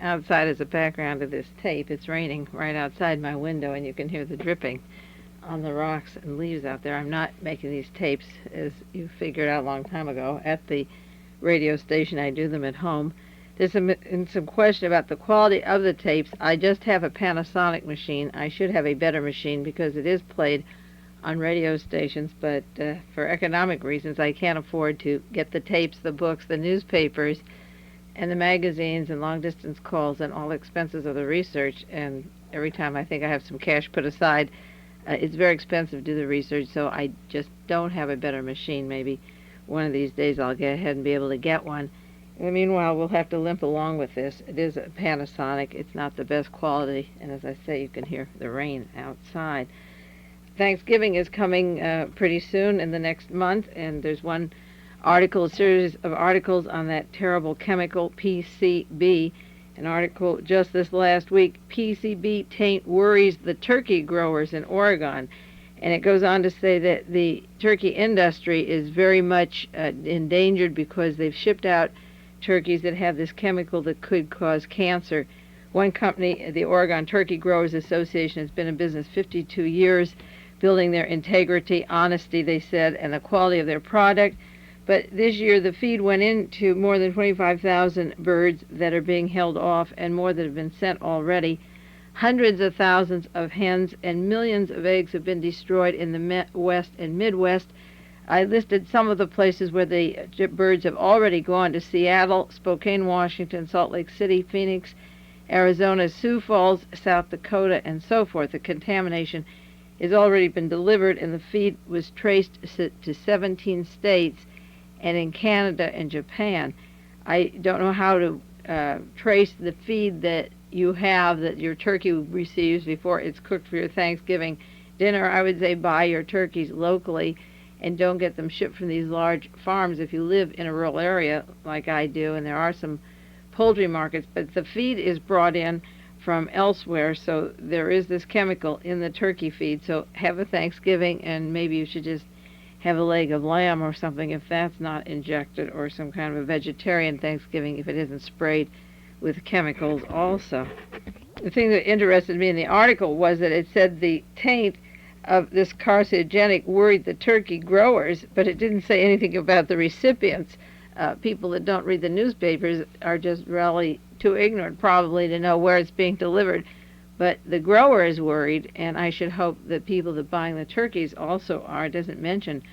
outside as a background of this tape. It's raining right outside my window, and you can hear the dripping on the rocks and leaves out there. I'm not making these tapes, as you figured out a long time ago, at the radio station. I do them at home. There's some question about the quality of the tapes. I just have a Panasonic machine. I should have a better machine because it is played on radio stations, but for economic reasons, I can't afford to get the tapes, the books, the newspapers, and the magazines and long-distance calls and all expenses of the research. And every time I think I have some cash put aside, it's very expensive to do the research, so I just don't have a better machine. Maybe one of these days I'll get ahead and be able to get one. And meanwhile, we'll have to limp along with this. It is a Panasonic. It's not the best quality, and as I say, you can hear the rain outside. Thanksgiving is coming pretty soon in the next month, and there's one article, a series of articles on that terrible chemical PCB. An article just this last week, PCB taint worries the turkey growers in Oregon. And it goes on to say that the turkey industry is very much endangered because they've shipped out turkeys that have this chemical that could cause cancer. One company, the Oregon Turkey Growers Association, has been in business 52 years, building their integrity, honesty, they said, and the quality of their product. But this year the feed went into more than 25,000 birds that are being held off, and more that have been sent already. Hundreds of thousands of hens and millions of eggs have been destroyed in the West and Midwest. I listed some of the places where the birds have already gone: to Seattle, Spokane, Washington, Salt Lake City, Phoenix, Arizona, Sioux Falls, South Dakota, and so forth. The contamination has already been delivered, and the feed was traced to 17 states and in Canada and Japan. I don't know how to trace the feed that you have, that your turkey receives before it's cooked for your Thanksgiving dinner. I would say buy your turkeys locally and don't get them shipped from these large farms if you live in a rural area like I do, and there are some poultry markets, but the feed is brought in from elsewhere, so there is this chemical in the turkey feed. So have a Thanksgiving, and maybe you should just have a leg of lamb or something if that's not injected, or some kind of a vegetarian Thanksgiving if it isn't sprayed with chemicals also. The thing that interested me in the article was that it said the taint of this carcinogenic worried the turkey growers, but it didn't say anything about the recipients. People that don't read the newspapers are just really too ignorant probably to know where it's being delivered. But the grower is worried, and I should hope that people that are buying the turkeys also are. It doesn't mention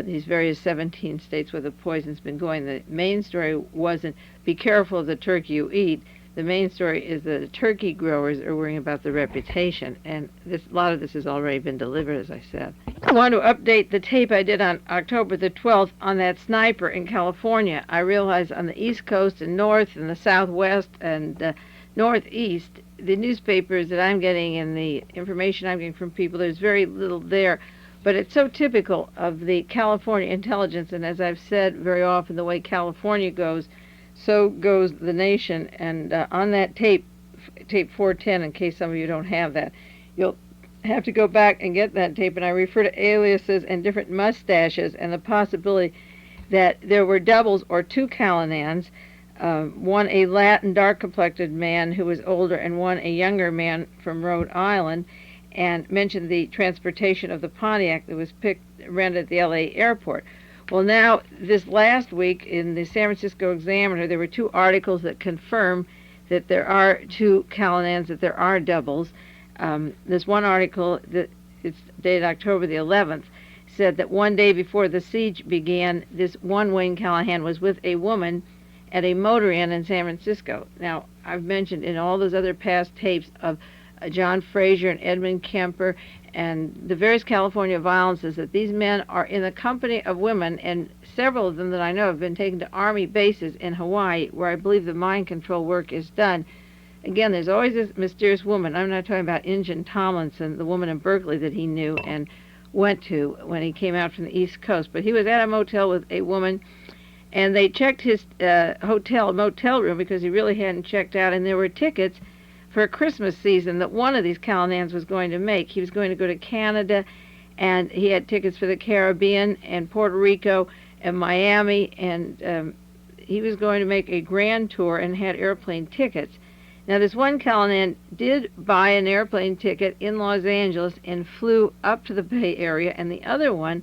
these various 17 states where the poison's been going. The main story wasn't be careful of the turkey you eat. The main story is that the turkey growers are worrying about the reputation, and a lot of this has already been delivered, as I said. I want to update the tape I did on October the 12th on that sniper in California. I realize on the East Coast and North and the Southwest and Northeast, the newspapers that I'm getting and the information I'm getting from people, there's very little there. But it's so typical of the California intelligence, and as I've said very often, the way California goes, so goes the nation. And on that tape 410, in case some of you don't have that, you'll have to go back and get that tape. And I refer to aliases and different mustaches and the possibility that there were doubles or two Callinans, one a Latin dark-complected man who was older and one a younger man from Rhode Island, and mentioned the transportation of the Pontiac that was rented at the L.A. airport. Well, now, this last week in the San Francisco Examiner, there were two articles that confirm that there are two Callinans, that there are doubles. This one article, that it's dated October the 11th, said that one day before the siege began, this one Wayne Callahan was with a woman at a motor inn in San Francisco. Now, I've mentioned in all those other past tapes of John Fraser and Edmund Kemper and the various California violences that these men are in the company of women, and several of them that I know have been taken to Army bases in Hawaii, where I believe the mind control work is done. Again, there's always this mysterious woman. I'm not talking about Injun Tomlinson, the woman in Berkeley that he knew and went to when he came out from the East Coast. But he was at a motel with a woman, and they checked his motel room because he really hadn't checked out, and there were tickets for a Christmas season that one of these Callinans was going to make. He was going to go to Canada, and he had tickets for the Caribbean and Puerto Rico and Miami, and he was going to make a grand tour and had airplane tickets. Now, this one Callanan did buy an airplane ticket in Los Angeles and flew up to the Bay Area, and the other one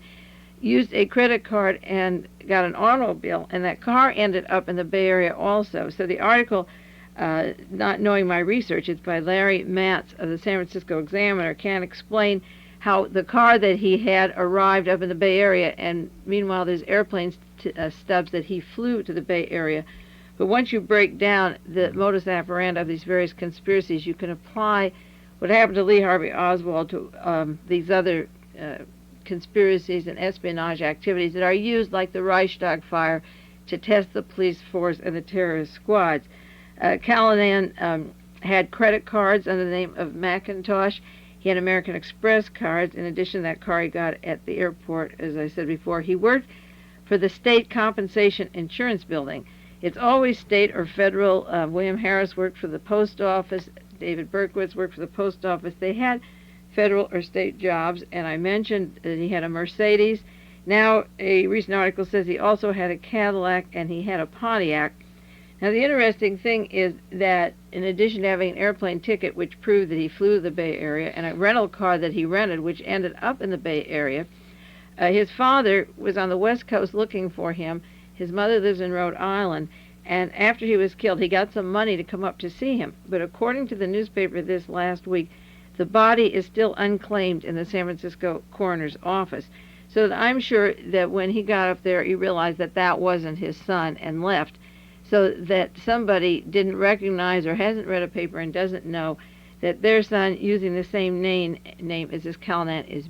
used a credit card and got an automobile, and that car ended up in the Bay Area also. So the article, not knowing my research, it's by Larry Matz of the San Francisco Examiner, can't explain how the car that he had arrived up in the Bay Area, and meanwhile there's airplane stubs that he flew to the Bay Area. But once you break down the modus operandi of these various conspiracies, you can apply what happened to Lee Harvey Oswald to these other conspiracies and espionage activities that are used, like the Reichstag fire, to test the police force and the terrorist squads. Callanan had credit cards under the name of Macintosh. He had American Express cards. In addition to that car he got at the airport, as I said before, he worked for the State Compensation Insurance Building. It's always state or federal. William Harris worked for the post office. David Berkowitz worked for the post office. They had federal or state jobs, and I mentioned that he had a Mercedes. Now, a recent article says he also had a Cadillac and he had a Pontiac. Now, the interesting thing is that in addition to having an airplane ticket, which proved that he flew to the Bay Area, and a rental car that he rented, which ended up in the Bay Area, his father was on the West Coast looking for him. His mother lives in Rhode Island, and after he was killed, he got some money to come up to see him. But according to the newspaper this last week, the body is still unclaimed in the San Francisco coroner's office. So that I'm sure that when he got up there, he realized that that wasn't his son and left. So that somebody didn't recognize or hasn't read a paper and doesn't know that their son, using the same name as this Callanan, is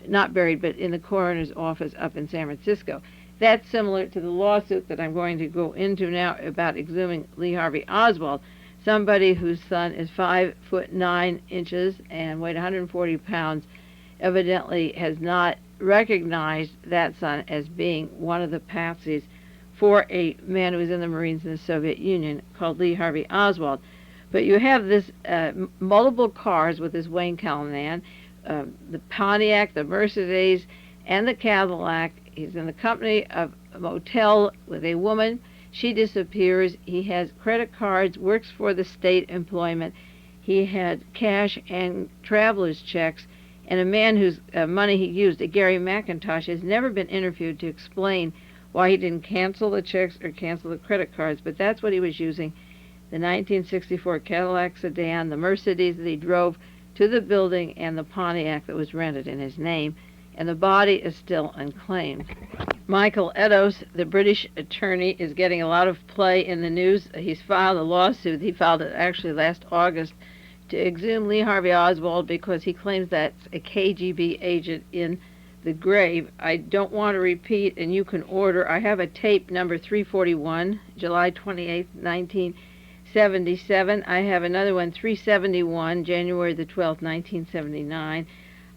not buried, but in the coroner's office up in San Francisco. That's similar to the lawsuit that I'm going to go into now about exhuming Lee Harvey Oswald, somebody whose son is 5'9" and weighed 140 pounds, evidently has not recognized that son as being one of the patsies for a man who was in the Marines in the Soviet Union called Lee Harvey Oswald. But you have this multiple cars with this Wayne Callanan, the Pontiac, the Mercedes, and the Cadillac. He's in the company of a motel with a woman. She disappears. He has credit cards, works for the state employment. He had cash and traveler's checks, and a man whose money he used, a Gary McIntosh, has never been interviewed to explain why he didn't cancel the checks or cancel the credit cards, but that's what he was using. The 1964 Cadillac sedan, the Mercedes that he drove to the building, and the Pontiac that was rented in his name, and the body is still unclaimed. Michael Eddowes, the British attorney, is getting a lot of play in the news. He's filed a lawsuit. He filed it actually last August to exhume Lee Harvey Oswald because he claims that's a KGB agent in the grave. I don't want to repeat, and you can order. I have a tape number 341, July 28, 1977. I have another one, 371, January the 12th, 1979.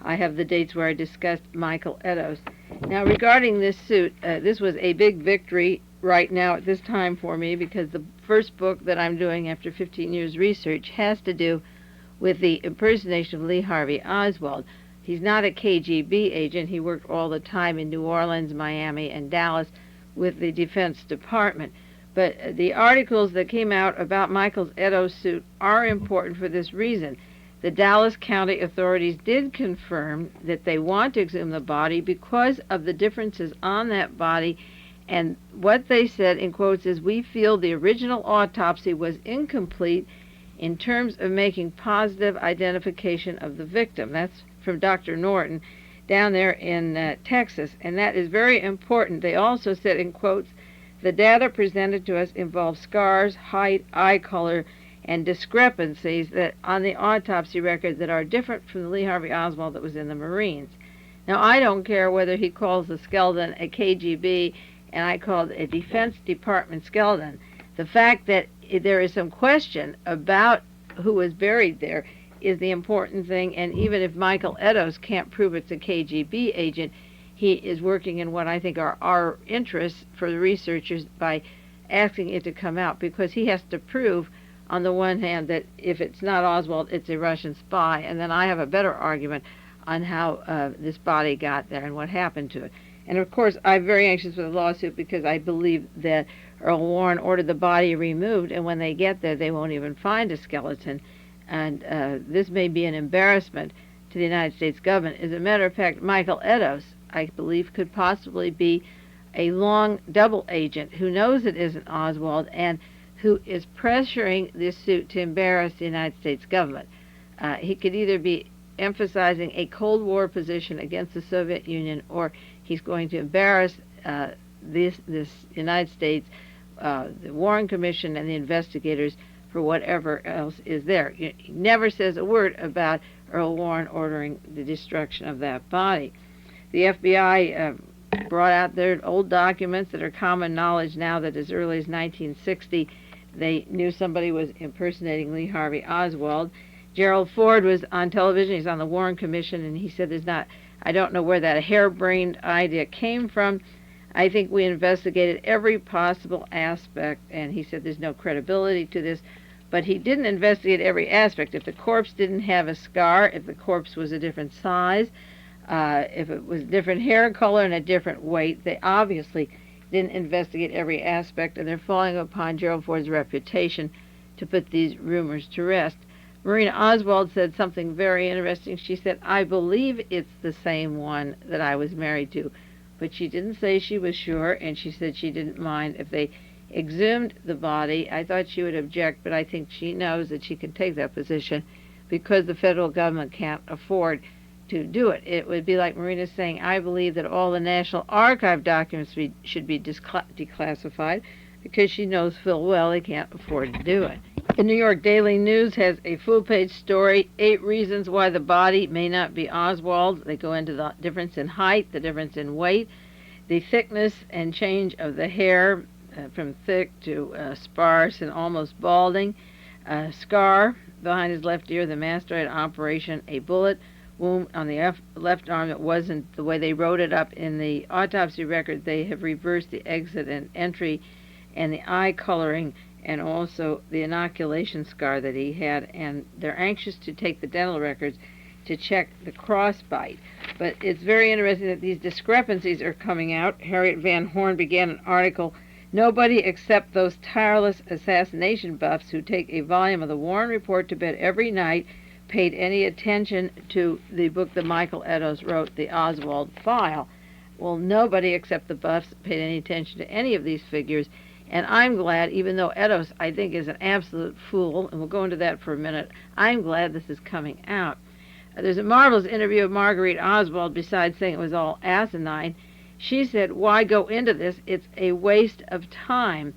I have the dates where I discussed Michael Eddowes. Now, regarding this suit, this was a big victory right now at this time for me because the first book that I'm doing after 15 years research has to do with the impersonation of Lee Harvey Oswald. He's not a KGB agent. He worked all the time in New Orleans, Miami, and Dallas with the Defense Department. But the articles that came out about Michael Eddowes' suit are important for this reason. The Dallas County authorities did confirm that they want to exhume the body because of the differences on that body, and what they said, in quotes, is, "We feel the original autopsy was incomplete in terms of making positive identification of the victim." That's from Dr. Norton down there in Texas, and that is very important. They also said, in quotes, "The data presented to us involve scars, height, eye color, and discrepancies that on the autopsy record that are different from the Lee Harvey Oswald that was in the Marines." Now, I don't care whether he calls the skeleton a KGB and I called a Defense Department skeleton. The fact that there is some question about who was buried there is the important thing, and even if Michael Eddowes can't prove it's a KGB agent, he is working in what I think are our interests for the researchers by asking it to come out, because he has to prove on the one hand that if it's not Oswald, it's a Russian spy, and then I have a better argument on how this body got there and what happened to it. And of course, I'm very anxious for the lawsuit because I believe that Earl Warren ordered the body removed, and when they get there, they won't even find a skeleton. And this may be an embarrassment to the United States government. As a matter of fact, Michael Eddowes, I believe, could possibly be a long double agent who knows it isn't Oswald and who is pressuring this suit to embarrass the United States government. He could either be emphasizing a Cold War position against the Soviet Union, or he's going to embarrass this United States, the Warren Commission, and the investigators for whatever else is there. He never says a word about Earl Warren ordering the destruction of that body. The FBI brought out their old documents that are common knowledge now that as early as 1960 they knew somebody was impersonating Lee Harvey Oswald. Gerald Ford was on television. He's on the Warren Commission, and he said, I don't know where that harebrained idea came from. I think we investigated every possible aspect, and he said there's no credibility to this. But he didn't investigate every aspect. If the corpse didn't have a scar, if the corpse was a different size, if it was different hair color and a different weight, they obviously didn't investigate every aspect, and they're falling upon Gerald Ford's reputation to put these rumors to rest. Marina Oswald said something very interesting. She said, I believe it's the same one that I was married to. But she didn't say she was sure, and she said she didn't mind if they exhumed the body. I thought she would object, but I think she knows that she can take that position because the federal government can't afford to do it. It would be like Marina saying, I believe that all the National Archive documents should be declassified, because she knows full well they can't afford to do it. The New York Daily News has a full-page story, 8 reasons why the body may not be Oswald. They go into the difference in height, the difference in weight, the thickness and change of the hair, from thick to sparse and almost balding, scar behind his left ear, the mastoid operation, a bullet wound on the left arm that wasn't the way they wrote it up in the autopsy record. They have reversed the exit and entry, and the eye coloring, and also the inoculation scar that he had, and they're anxious to take the dental records to check the crossbite. But it's very interesting that these discrepancies are coming out. Harriet Van Horn began an article, Nobody except those tireless assassination buffs who take a volume of the Warren Report to bed every night paid any attention to the book that Michael Eddowes wrote, The Oswald File. Well, nobody except the buffs paid any attention to any of these figures, and I'm glad, even though Eddowes, I think, is an absolute fool, and we'll go into that for a minute, I'm glad this is coming out. There's a marvelous interview of Marguerite Oswald. Besides saying it was all asinine, she said, why go into this? It's a waste of time.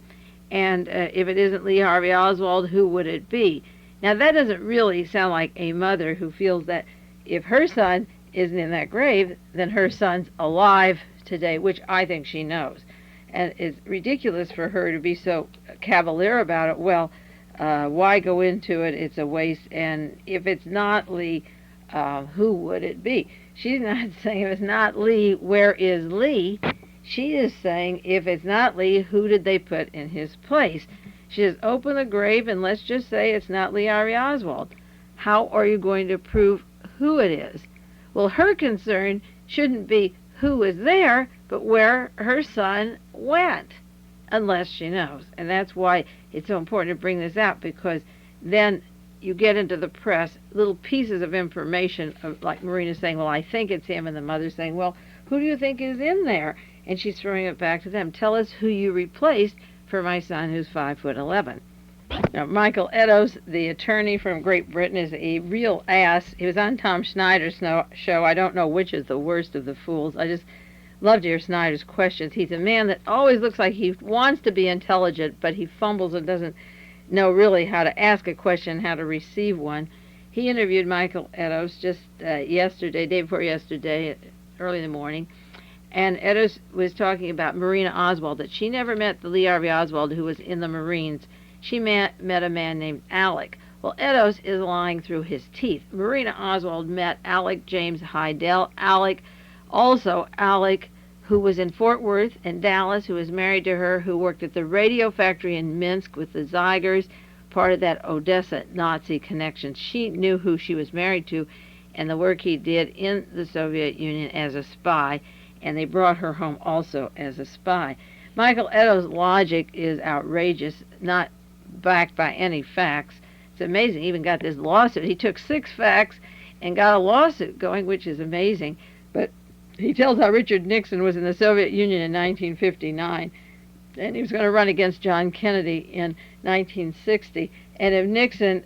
And if it isn't Lee Harvey Oswald, who would it be? Now, that doesn't really sound like a mother who feels that if her son isn't in that grave, then her son's alive today, which I think she knows. And it's ridiculous for her to be so cavalier about it. Well, why go into it? It's a waste. And if it's not Lee, who would it be? She's not saying if it's not Lee, where is Lee? She is saying if it's not Lee, who did they put in his place? She says, open the grave and let's just say it's not Lee Harvey Oswald. How are you going to prove who it is? Well, her concern shouldn't be who is there, but where her son went, unless she knows. And that's why it's so important to bring this out, because then you get into the press little pieces of information, like Marina saying, well, I think it's him, and the mother saying, well, who do you think is in there? And she's throwing it back to them. Tell us who you replaced for my son who's 5'11". Now, Michael Eddowes, the attorney from Great Britain, is a real ass. He was on Tom Snyder's show. I don't know which is the worst of the fools. I just love to hear Snyder's questions. He's a man that always looks like he wants to be intelligent, but he fumbles and doesn't know really how to ask a question, how to receive one. He interviewed Michael Eddowes just yesterday, day before yesterday, early in the morning, and Eddowes was talking about Marina Oswald, that she never met the Lee Harvey Oswald who was in the Marines. She met a man named Alec. Well, Eddowes is lying through his teeth. Marina Oswald met Alec James Heidel. Alec, who was in Fort Worth and Dallas, who was married to her, who worked at the radio factory in Minsk with the Zeigers, part of that Odessa Nazi connection. She knew who she was married to and the work he did in the Soviet Union as a spy, and they brought her home also as a spy. Michael Eddowes' logic is outrageous, not backed by any facts. It's amazing. He even got this lawsuit. He took 6 facts and got a lawsuit going, which is amazing. But he tells how Richard Nixon was in the Soviet Union in 1959, and he was going to run against John Kennedy in 1960. And if Nixon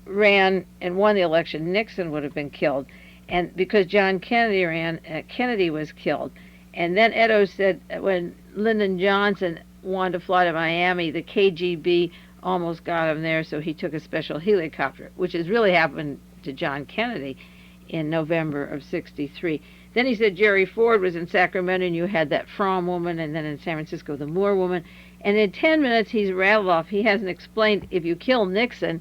ran and won the election, Nixon would have been killed. And because John Kennedy ran, Kennedy was killed. And then Eddowes said when Lyndon Johnson wanted to fly to Miami, the KGB almost got him there, so he took a special helicopter, which has really happened to John Kennedy in November of '63. Then he said Jerry Ford was in Sacramento, and you had that Fromm woman, and then in San Francisco, the Moore woman. And in 10 minutes, he's rattled off. He hasn't explained, if you kill Nixon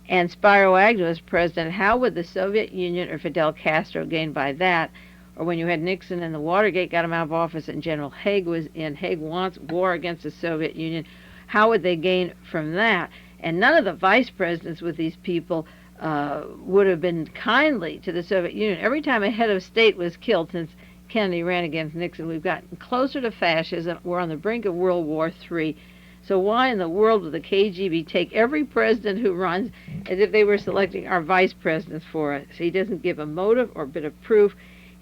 and Spiro Agnew as president, how would the Soviet Union or Fidel Castro gain by that? Or when you had Nixon and the Watergate got him out of office and General Haig was in, Haig wants war against the Soviet Union, how would they gain from that? And none of the vice presidents with these people would have been kindly to the Soviet Union. Every time a head of state was killed since Kennedy ran against Nixon, we've gotten closer to fascism. We're on the brink of World War III. So why in the world would the KGB take every president who runs as if they were selecting our vice presidents for us? So he doesn't give a motive or a bit of proof.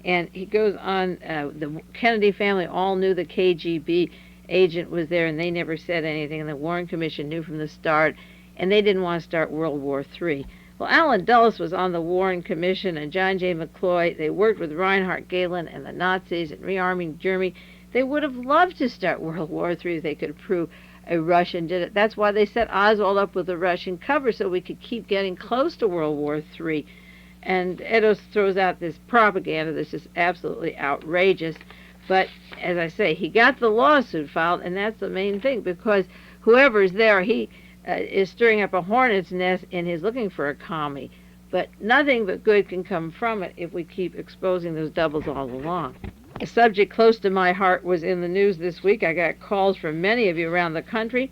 And he goes on, the Kennedy family all knew the KGB agent was there, and they never said anything. And the Warren Commission knew from the start, and they didn't want to start World War III. Well, Allen Dulles was on the Warren Commission, and John J. McCloy. They worked with Reinhard Gehlen and the Nazis in rearming Germany. They would have loved to start World War III if they could prove a Russian did it. That's why they set Oswald up with a Russian cover, so we could keep getting close to World War III. And Eddowes throws out this propaganda that's just absolutely outrageous. But, as I say, he got the lawsuit filed, and that's the main thing, because whoever's there, he is stirring up a hornet's nest and is looking for a commie. But nothing but good can come from it if we keep exposing those doubles all along. A subject close to my heart was in the news this week. I got calls from many of you around the country.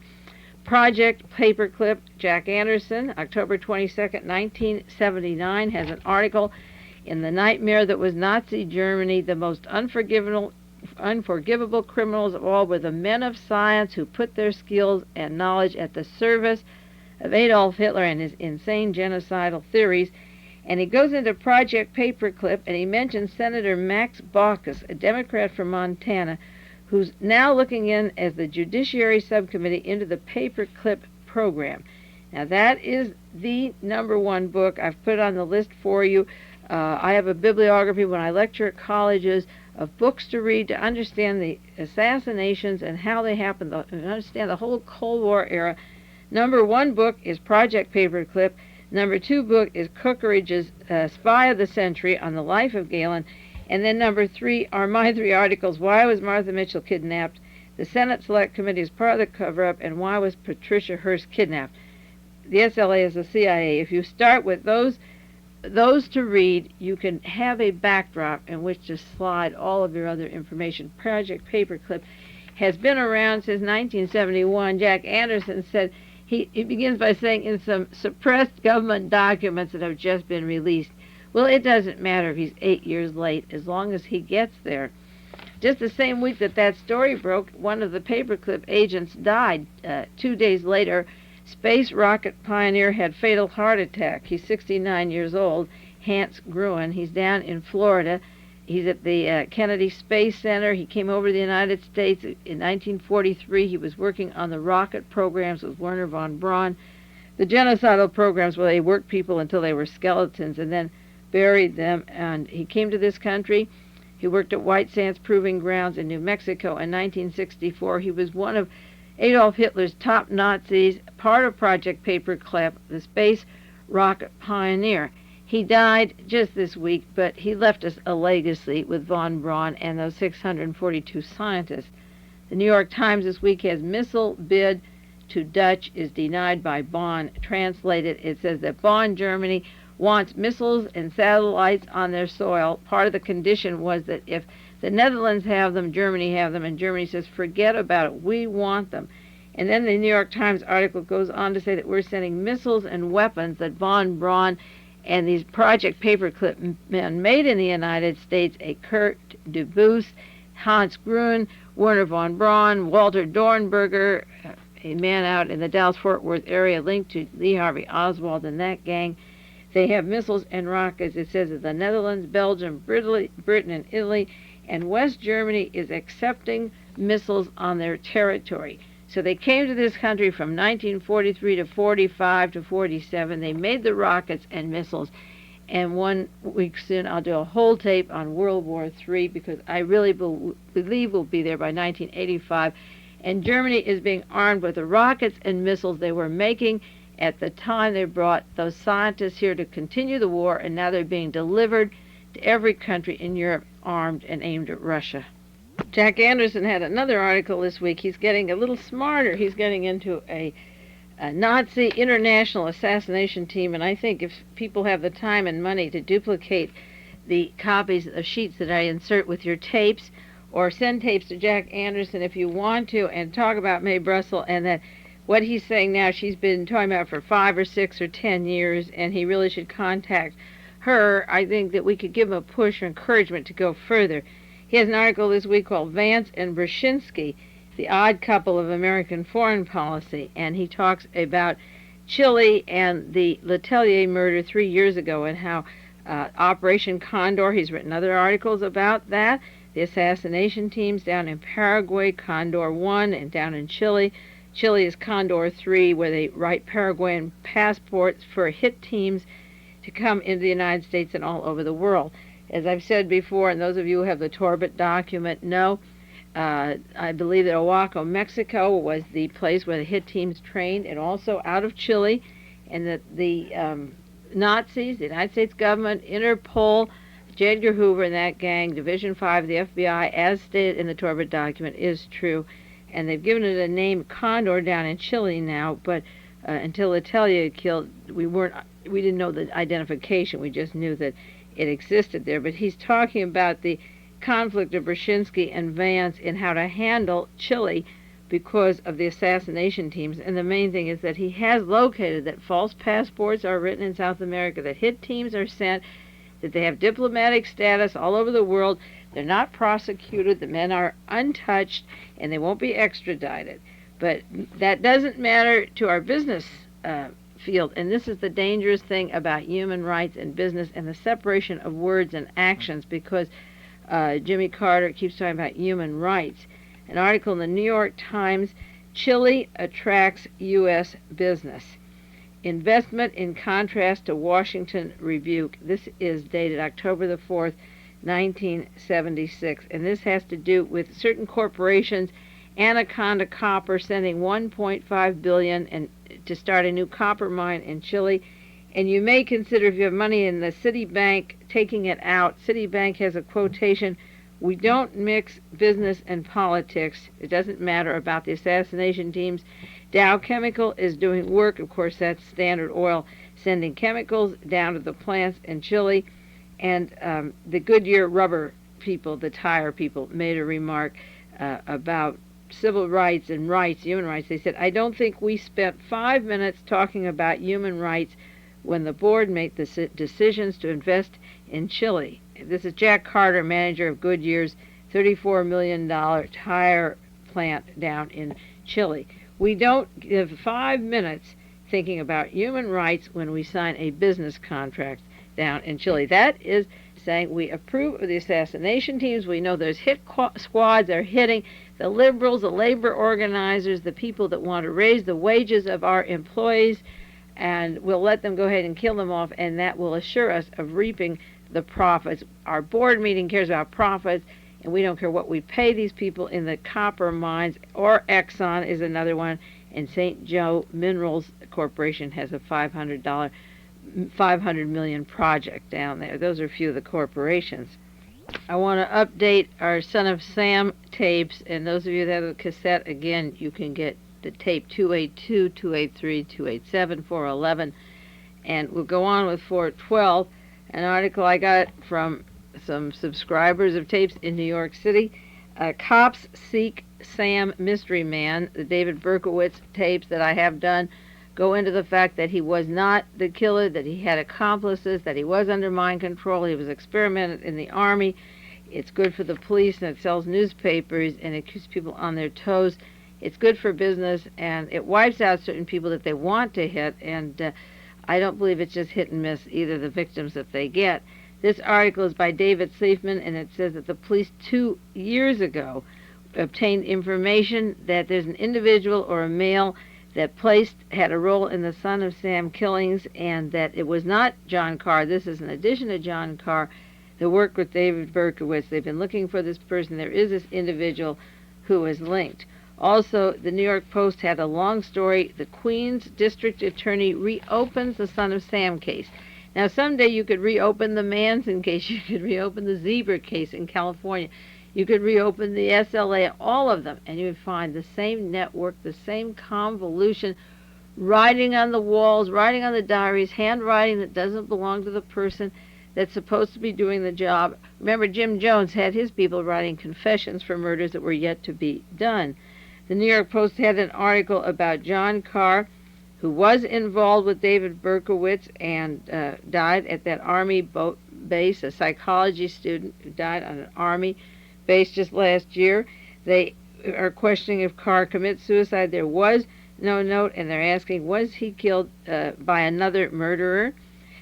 Project Paperclip, Jack Anderson, October 22nd, 1979, has an article in The Nightmare That Was Nazi Germany. The most unforgivable criminals of all were the men of science who put their skills and knowledge at the service of Adolf Hitler and his insane genocidal theories. And he goes into Project Paperclip, and he mentions Senator Max Baucus, a Democrat from Montana, who's now looking in as the Judiciary Subcommittee into the Paperclip program. Now, that is the #1 book. I've put it on the list for you. I have a bibliography when I lecture at colleges of books to read to understand the assassinations and how they happened, and understand the whole Cold War era. #1 book is Project Paperclip. #2 book is Cookridge's Spy of the Century on the life of Gehlen. And then #3 are my 3 articles, Why Was Martha Mitchell Kidnapped? The Senate Select Committee is part of the cover-up, and Why Was Patricia Hearst Kidnapped? The SLA is the CIA. If you start with those to read, you can have a backdrop in which to slide all of your other information. Project Paperclip has been around since 1971. Jack Anderson said, he begins by saying, in some suppressed government documents that have just been released. Well, it doesn't matter if he's 8 years late, as long as he gets there. Just the same week that story broke, one of the Paperclip agents died. 2 days later, space rocket pioneer had fatal heart attack. He's 69 years old, Hans Gruene. He's down in Florida. He's at the Kennedy Space Center. He came over to the United States in 1943. He was working on the rocket programs with Wernher von Braun, the genocidal programs where they worked people until they were skeletons and then buried them. And he came to this country. He worked at White Sands Proving Grounds in New Mexico in 1964. He was one of Adolf Hitler's top Nazis, part of Project Paperclip, the space rocket pioneer. He died just this week, but he left us a legacy with von Braun and those 642 scientists. The New York Times this week has missile bid to Dutch is denied by Bonn. Translated, it says that Bonn, Germany, wants missiles and satellites on their soil. Part of the condition was that if the Netherlands have them, Germany have them, and Germany says, forget about it, we want them. And then the New York Times article goes on to say that we're sending missiles and weapons that von Braun and these Project Paperclip men made in the United States, a Kurt Dubus, Hans Gruene, Werner von Braun, Walter Dornberger, a man out in the Dallas-Fort Worth area linked to Lee Harvey Oswald and that gang. They have missiles and rockets, it says, in the Netherlands, Belgium, Britain, and Italy, and West Germany is accepting missiles on their territory. So they came to this country from 1943 to 45 to 47. They made the rockets and missiles. And 1 week soon, I'll do a whole tape on World War III because I really believe we'll be there by 1985. And Germany is being armed with the rockets and missiles they were making at the time they brought those scientists here to continue the war, and now they're being delivered to every country in Europe armed and aimed at Russia. Jack Anderson had another article this week. He's getting a little smarter. He's getting into a Nazi international assassination team, and I think if people have the time and money to duplicate the copies of sheets that I insert with your tapes, or send tapes to Jack Anderson if you want to, and talk about Mae Brussell, and that what he's saying now she's been talking about for 5 or 6 or 10 years, and he really should contact her. I think that we could give him a push or encouragement to go further. He has an article this week called Vance and Brzezinski, the odd couple of American foreign policy, and he talks about Chile and the Letelier murder 3 years ago and how Operation Condor, he's written other articles about that, the assassination teams down in Paraguay, Condor 1, and down in Chile. Chile is Condor 3, where they write Paraguayan passports for hit teams to come into the United States and all over the world. As I've said before, and those of you who have the Torbett document know, I believe that Oaxaca, Mexico was the place where the hit teams trained, and also out of Chile, and that the Nazis, the United States government, Interpol, J. Edgar Hoover and that gang, Division 5 of the FBI, as stated in the Torbett document, is true. And they've given it a name, Condor, down in Chile now, but until Letelier killed, we didn't know the identification. We just knew that it existed there. But he's talking about the conflict of Brzezinski and Vance in how to handle Chile because of the assassination teams. And the main thing is that he has located that false passports are written in South America, that hit teams are sent, that they have diplomatic status all over the world. They're not prosecuted. The men are untouched, and they won't be extradited. But that doesn't matter to our business field. And this is the dangerous thing about human rights and business and the separation of words and actions, because Jimmy Carter keeps talking about human rights. An article in the New York Times, Chile attracts U.S. business. Investment in contrast to Washington rebuke. This is dated October the 4th, 1976, and this has to do with certain corporations, Anaconda Copper sending $1.5 billion and to start a new copper mine in Chile. And you may consider, if you have money in the Citibank, taking it out. Citibank has a quotation, "We don't mix business and politics. It doesn't matter about the assassination teams." Dow Chemical is doing work. Of course, that's Standard Oil sending chemicals down to the plants in Chile. And the Goodyear rubber people, the tire people, made a remark about civil rights and rights, human rights. They said, "I don't think we spent 5 minutes talking about human rights when the board made the decisions to invest in Chile." This is Jack Carter, manager of Goodyear's $34 million tire plant down in Chile. We don't give 5 minutes thinking about human rights when we sign a business contract down in Chile. That is saying we approve of the assassination teams. We know there's hit squads are hitting the liberals, the labor organizers, the people that want to raise the wages of our employees, and we'll let them go ahead and kill them off, and that will assure us of reaping the profits. Our board meeting cares about profits, and we don't care what we pay these people in the copper mines, or Exxon is another one, and St. Joe Minerals Corporation has a $500 million project down there. Those are a few of the corporations. I want to update our Son of Sam tapes, and those of you that have a cassette, again, you can get the tape 282, 283, 287, 411, and we'll go on with 412, an article I got from some subscribers of tapes in New York City. Cops seek Sam Mystery Man. The David Berkowitz tapes that I have done go into the fact that he was not the killer, that he had accomplices, that he was under mind control, he was experimented in the Army. It's good for the police, and it sells newspapers, and it keeps people on their toes. It's good for business, and it wipes out certain people that they want to hit, and I don't believe it's just hit and miss either the victims that they get. This article is by David Seifman, and it says that the police 2 years ago obtained information that there's an individual or a male that had a role in the Son of Sam killings, and that it was not John Carr. This is in addition to John Carr that worked with David Berkowitz. They've been looking for this person. There is this individual who is linked. Also, the New York Post had a long story. The Queens District Attorney reopens the Son of Sam case. Now, someday you could reopen the Manson case. You could reopen the Zebra case in California. You could reopen the SLA, all of them, and you would find the same network, the same convolution, writing on the walls, writing on the diaries, handwriting that doesn't belong to the person that's supposed to be doing the job. Remember, Jim Jones had his people writing confessions for murders that were yet to be done. The New York Post had an article about John Carr, who was involved with David Berkowitz and died at that Army base, a psychology student who died on an Army base just last year. They are questioning if Carr commits suicide. There was no note, and they're asking, was he killed by another murderer?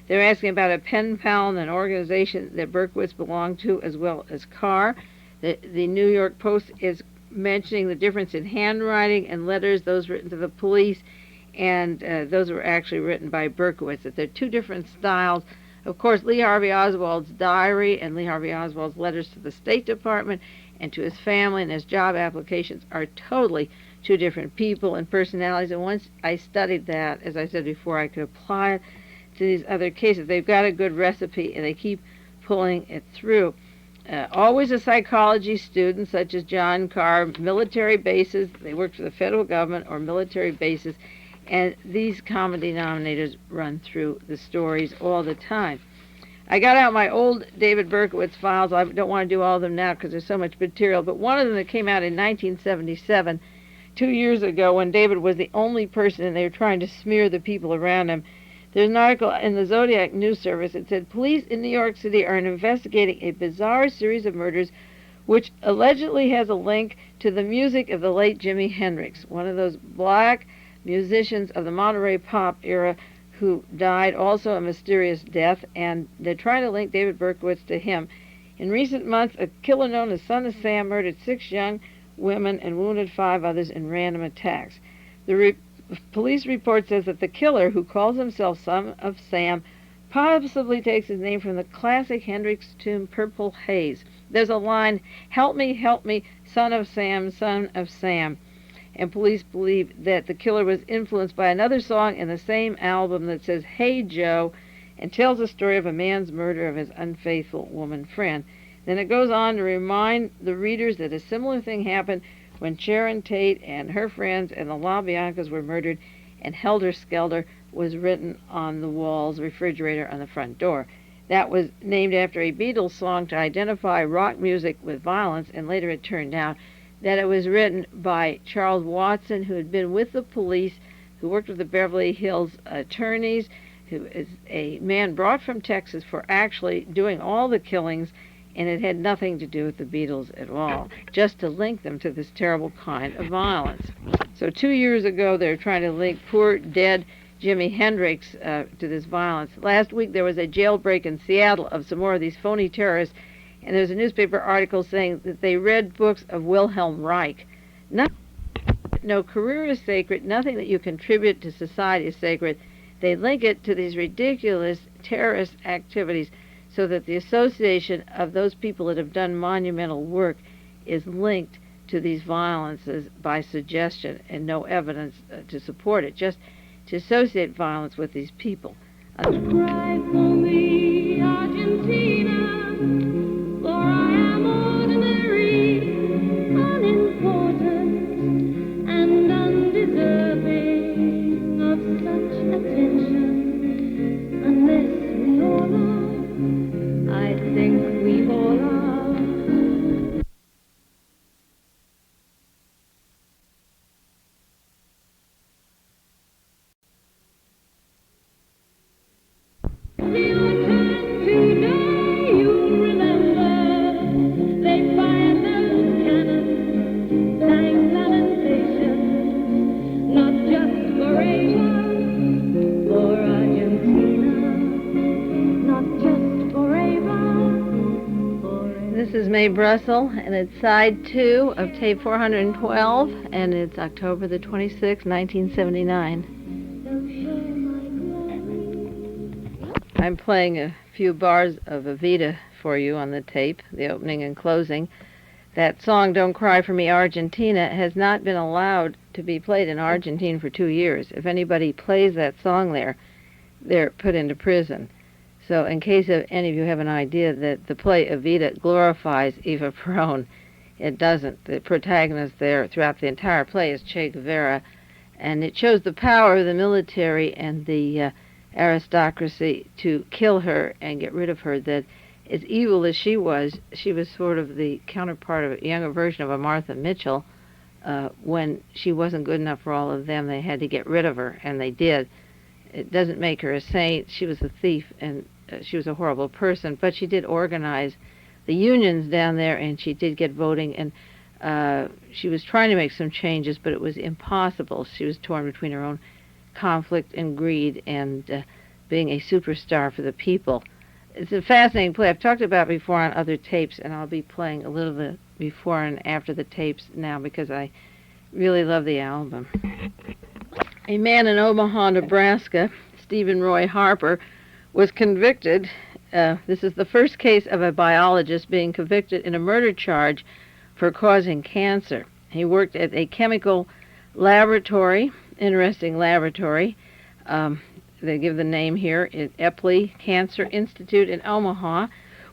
They're asking about a pen pal and an organization that Berkowitz belonged to, as well as Carr. The New York Post is mentioning the difference in handwriting and letters, those written to the police, and those were actually written by Berkowitz, that they're two different styles. Of course, Lee Harvey Oswald's diary and Lee Harvey Oswald's letters to the State Department and to his family and his job applications are totally two different people and personalities. And once I studied that, as I said before, I could apply it to these other cases. They've got a good recipe, and they keep pulling it through. Always a psychology student, such as John Carr, military bases. They work for the federal government or military bases. And these common denominators run through the stories all the time. I got out my old David Berkowitz files. I don't want to do all of them now because there's so much material. But one of them that came out in 1977, 2 years ago, when David was the only person and they were trying to smear the people around him. There's an article in the Zodiac News Service. It said, police in New York City are investigating a bizarre series of murders which allegedly has a link to the music of the late Jimi Hendrix, one of those black musicians of the Monterey pop era who died also a mysterious death, and they're trying to link David Berkowitz to him. In recent months, a killer known as Son of Sam murdered 6 young women and wounded 5 others in random attacks. The police report says that the killer, who calls himself Son of Sam, possibly takes his name from the classic Hendrix tune Purple Haze. There's a line, help me, Son of Sam, Son of Sam. And police believe that the killer was influenced by another song in the same album that says, Hey Joe, and tells the story of a man's murder of his unfaithful woman friend. Then it goes on to remind the readers that a similar thing happened when Sharon Tate and her friends and the LaBiancas were murdered, and Helter Skelter was written on the wall's refrigerator on the front door. That was named after a Beatles song to identify rock music with violence, and later it turned out that it was written by Charles Watson, who had been with the police, who worked with the Beverly Hills attorneys, who is a man brought from Texas for actually doing all the killings, and it had nothing to do with the Beatles at all, just to link them to this terrible kind of violence. So 2 years ago, they were trying to link poor dead Jimi Hendrix to this violence. Last week, there was a jailbreak in Seattle of some more of these phony terrorists, and there's a newspaper article saying that they read books of Wilhelm Reich. No career is sacred. Nothing that you contribute to society is sacred. They link it to these ridiculous terrorist activities so that the association of those people that have done monumental work is linked to these violences by suggestion and no evidence to support it, just to associate violence with these people. Cry for me, Argentina, for I am ordinary, unimportant, and undeserving of such attention. Unless we all are, I think we all are. Your turn today, you'll remember This is Mae Brussell, and it's side 2 of tape 412, and it's October the 26th, 1979. I'm playing a few bars of Evita for you on the tape, the opening and closing. That song, Don't Cry for Me, Argentina, has not been allowed to be played in Argentina for 2 years. If anybody plays that song there, they're put into prison. So in case of any of you have an idea that the play Evita glorifies Eva Peron, it doesn't. The protagonist there throughout the entire play is Che Guevara, and it shows the power of the military and the aristocracy to kill her and get rid of her, that as evil as she was sort of the counterpart of a younger version of a Martha Mitchell. When she wasn't good enough for all of them, they had to get rid of her, and they did. It doesn't make her a saint. She was a thief, and she was a horrible person, but she did organize the unions down there, and she did get voting, and she was trying to make some changes, but it was impossible. She was torn between her own conflict and greed and being a superstar for the people. It's a fascinating play. I've talked about it before on other tapes, and I'll be playing a little bit before and after the tapes now because I really love the album. A man in Omaha, Nebraska, Stephen Roy Harper, was convicted. This is the first case of a biologist being convicted in a murder charge for causing cancer. He worked at a chemical laboratory, interesting laboratory. They give the name here, Epley Cancer Institute in Omaha,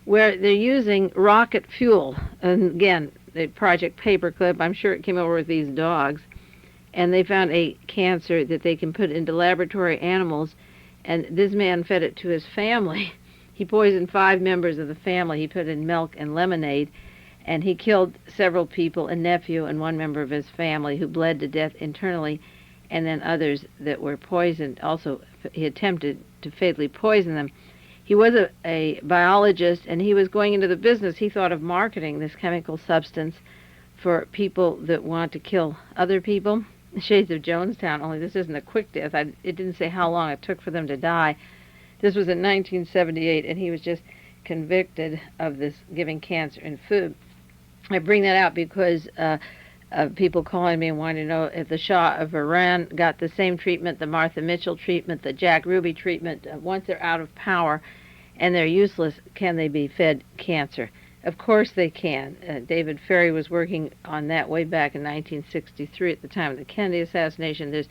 where they're using rocket fuel. And again, the Project Paperclip, I'm sure it came over with these dogs. And they found a cancer that they can put into laboratory animals, and this man fed it to his family. He poisoned 5 members of the family. He put in milk and lemonade, and he killed several people, a nephew and 1 member of his family who bled to death internally, and then others that were poisoned. Also, he attempted to fatally poison them. He was a biologist, and he was going into the business. He thought of marketing this chemical substance for people that want to kill other people. Shades of Jonestown, only this isn't a quick death. It didn't say how long it took for them to die. This was in 1978, and he was just convicted of this giving cancer in food. I bring that out because people calling me and wanting to know if the Shah of Iran got the same treatment, the Martha Mitchell treatment, the Jack Ruby treatment. Once they're out of power and they're useless, can they be fed cancer? Of course they can. David Ferry was working on that way back in 1963 at the time of the Kennedy assassination. There's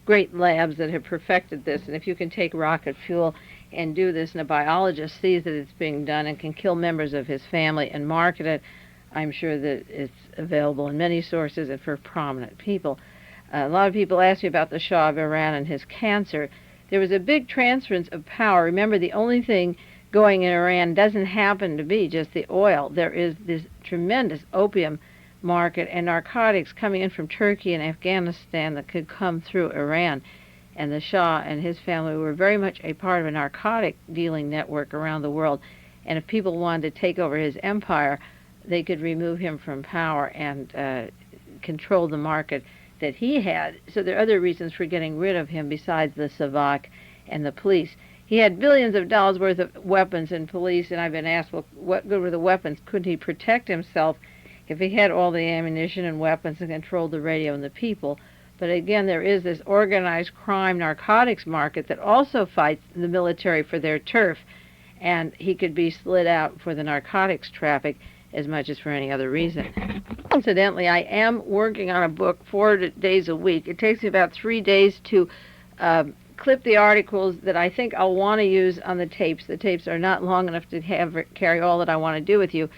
great labs that have perfected this, and if you can take rocket fuel and do this, and a biologist sees that it's being done and can kill members of his family and market it, I'm sure that it's available in many sources and for prominent people. A lot of people ask me about the Shah of Iran and his cancer. There was a big transference of power. Remember, the only thing going in Iran doesn't happen to be just the oil. There is this tremendous opium market and narcotics coming in from Turkey and Afghanistan that could come through Iran. And the Shah and his family were very much a part of a narcotic dealing network around the world. And if people wanted to take over his empire, they could remove him from power and control the market that he had. So there are other reasons for getting rid of him besides the Savak and the police. He had billions of dollars worth of weapons and police, and I've been asked, well, what good were the weapons? Couldn't he protect himself if he had all the ammunition and weapons and controlled the radio and the people? But again, there is this organized crime narcotics market that also fights the military for their turf, and he could be slid out for the narcotics traffic as much as for any other reason. Incidentally, I am working on a book 4 days a week. It takes me about 3 days to clip the articles that I think I'll want to use on the tapes. The tapes are not long enough to carry all that I want to do with you,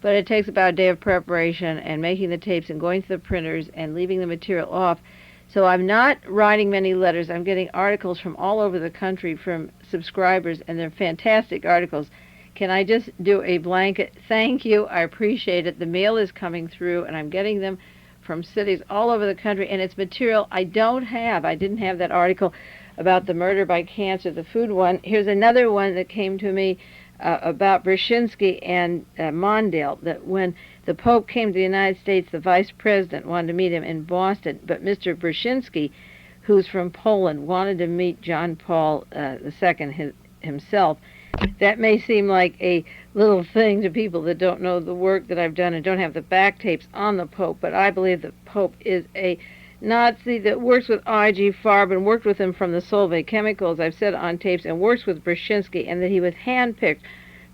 but it takes about a day of preparation and making the tapes and going to the printers and leaving the material off. So I'm not writing many letters. I'm getting articles from all over the country from subscribers, and they're fantastic articles. Can I just do a blanket thank you? I appreciate it. The mail is coming through, and I'm getting them from cities all over the country, and it's material I don't have. I didn't have that article about the murder by cancer, the food one. Here's another one that came to me about Brzezinski and Mondale, that when the Pope came to the United States, the Vice President wanted to meet him in Boston, but Mr. Brzezinski, who's from Poland, wanted to meet John Paul II, himself. That may seem like a little thing to people that don't know the work that I've done and don't have the back tapes on the Pope, but I believe the Pope is a Nazi that works with I.G. Farben, worked with him from the Solvay chemicals, I've said on tapes, and works with Brzezinski, and that he was handpicked